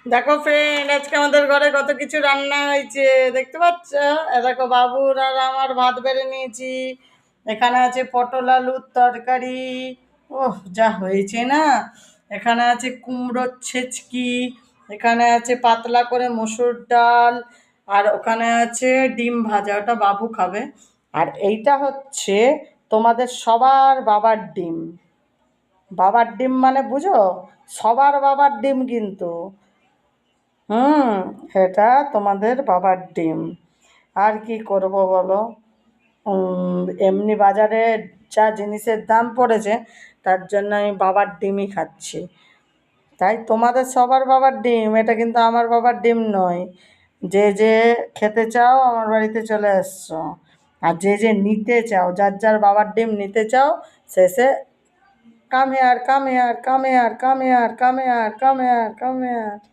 দেখো ফ্রেন্ড, আজকে আমাদের ঘরে কত কিছু রান্না হয়েছে দেখতে পাচ্ছ। দেখো বাবুর আর আমার ভাত বেড়ে নিয়েছি। এখানে আছে পটল আলুর তরকারি। ওহ, যা হয়েছে না। এখানে আছে কুমড়োর ছেচকি। এখানে আছে পাতলা করে মসুর ডাল। আর ওখানে আছে ডিম ভাজা, ওটা বাবু খাবে। আর এইটা হচ্ছে তোমাদের সবার বাবার ডিম। বাবার ডিম মানে বুঝো, সবার বাবার ডিম কিন্তু। হুম, এটা তোমাদের বাবার ডিম। আর কি করব বলো। এমনি বাজারে যা জিনিসের দাম পড়েছে, তার জন্য আমি বাবার ডিমই খাচ্ছি। তাই তোমাদের সবার বাবার ডিম, এটা কিন্তু আমার বাবার ডিম নয়। যে যে খেতে চাও আমার বাড়িতে চলে এসছো। আর যে যে নিতে চাও, যার যার বাবার ডিম নিতে চাও, শেষে come here, come here, come here, come here, come here, come here, come hair.